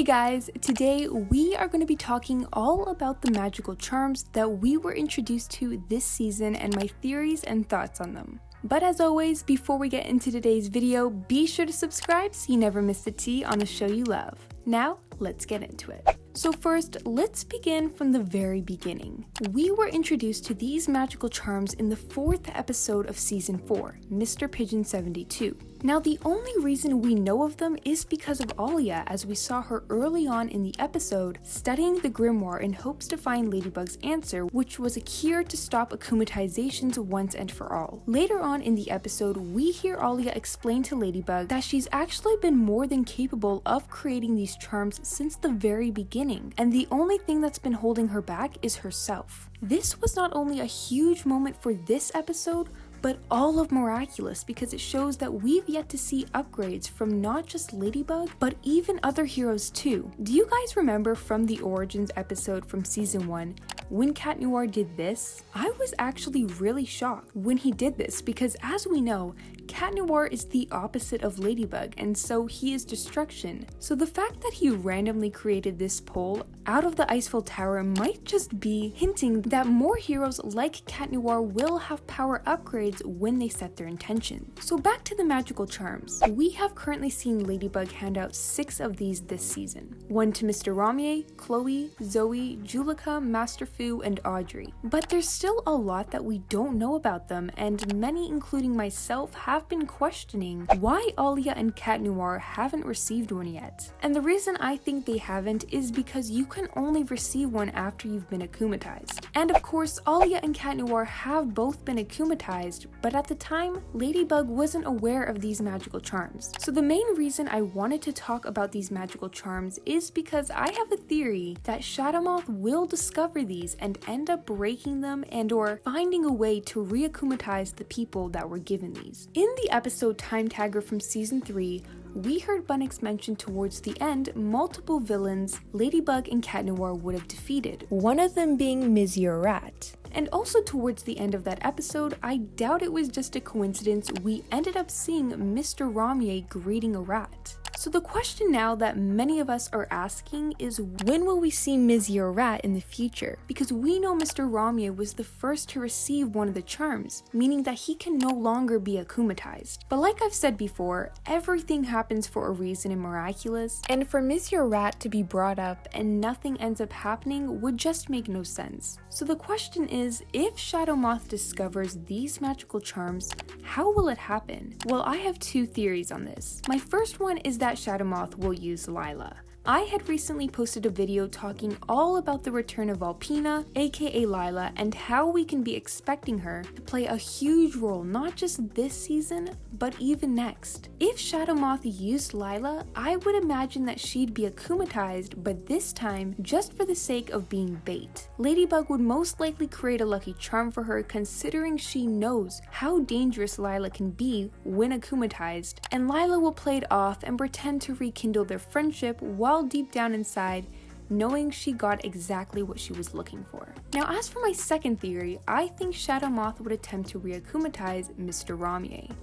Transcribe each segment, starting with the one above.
Hey guys, today we are going to be talking all about the magical charms that we were introduced to this season and my theories and thoughts on them. But as always, before we get into today's video, be sure to subscribe so you never miss the tea on the show you love. Now, let's get into it. So first, let's begin from the very beginning. We were introduced to these magical charms in the 4th episode of Season 4, Mr. Pigeon 72. Now, the only reason we know of them is because of Alia, as we saw her early on in the episode studying the grimoire in hopes to find Ladybug's answer, which was a cure to stop akumatizations once and for all. Later on in the episode, we hear Alia explain to Ladybug that she's actually been more than capable of creating these charms since the very beginning, and the only thing that's been holding her back is herself. This was not only a huge moment for this episode, but all of Miraculous, because it shows that we've yet to see upgrades from not just Ladybug, but even other heroes too. Do you guys remember from the Origins episode from Season 1, when Cat Noir did this? I was actually really shocked when he did this, because as we know, Cat Noir is the opposite of Ladybug, and so he is destruction. So the fact that he randomly created this pole out of the Icefall Tower might just be hinting that more heroes like Cat Noir will have power upgrades when they set their intention. So back to the magical charms. We have currently seen Ladybug hand out 6 of these this season. 1 to Mr. Ramier, Chloe, Zoe, Julika, Master Fu, and Audrey. But there's still a lot that we don't know about them, and many, including myself, have been questioning why Alia and Cat Noir haven't received one yet. And the reason I think they haven't is because you can only receive one after you've been akumatized. And of course, Alia and Cat Noir have both been akumatized, but at the time, Ladybug wasn't aware of these magical charms. So the main reason I wanted to talk about these magical charms is because I have a theory that Shadowmoth will discover these and end up breaking them and or finding a way to reakumatize the people that were given these. In the episode Time Tagger from Season 3, we heard Bunnix mention towards the end multiple villains Ladybug and Cat Noir would have defeated, one of them being Ms. Rat. And also towards the end of that episode, I doubt it was just a coincidence, we ended up seeing Mr. Ramier greeting a rat. So the question now that many of us are asking is, when will we see Ms. Rat in the future? Because we know Mr. Ramier was the first to receive one of the charms, meaning that he can no longer be akumatized. But like I've said before, everything happens for a reason in Miraculous, and for Ms. Rat to be brought up and nothing ends up happening would just make no sense. So the question is, if Shadowmoth discovers these magical charms, how will it happen? Well, I have 2 theories on this. My first one is that Shadowmoth will use Lila. I had recently posted a video talking all about the return of Alpina, aka Lila, and how we can be expecting her to play a huge role not just this season, but even next. If Shadowmoth used Lila, I would imagine that she'd be akumatized, but this time just for the sake of being bait. Ladybug would most likely create a lucky charm for her, considering she knows how dangerous Lila can be when akumatized, and Lila will play it off and pretend to rekindle their friendship while deep down inside knowing she got exactly what she was looking for. Now, as for my second theory, I think Shadowmoth would attempt to reakumatize Mr. Ramier,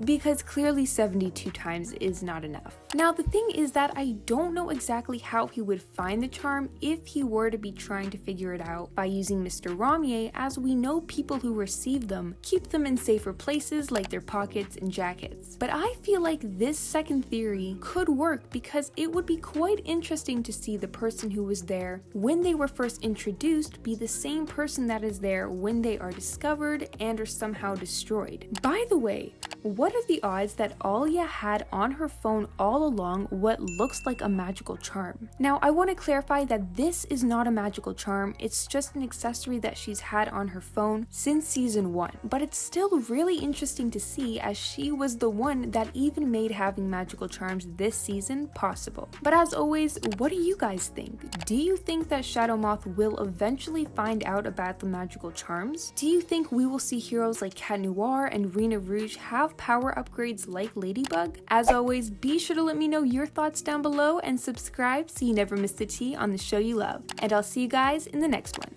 because clearly 72 times is not enough. Now, the thing is that I don't know exactly how he would find the charm if he were to be trying to figure it out by using Mr. Ramier, as we know people who receive them keep them in safer places like their pockets and jackets. But I feel like this second theory could work, because it would be quite interesting to see the person who was there when they were first introduced be the same person that is there when they are discovered and are somehow destroyed. By the way, what are the odds that Alia had on her phone all along what looks like a magical charm? Now, I want to clarify that this is not a magical charm, it's just an accessory that she's had on her phone since Season 1, but it's still really interesting to see, as she was the one that even made having magical charms this season possible. But as always, what do you guys think? Do you think that Shadowmoth will eventually find out about the magical charms? Do you think we will see heroes like Cat Noir and Rena Rouge have power upgrades like Ladybug? As always, be sure to let me know your thoughts down below and subscribe so you never miss the tea on the show you love. And I'll see you guys in the next one.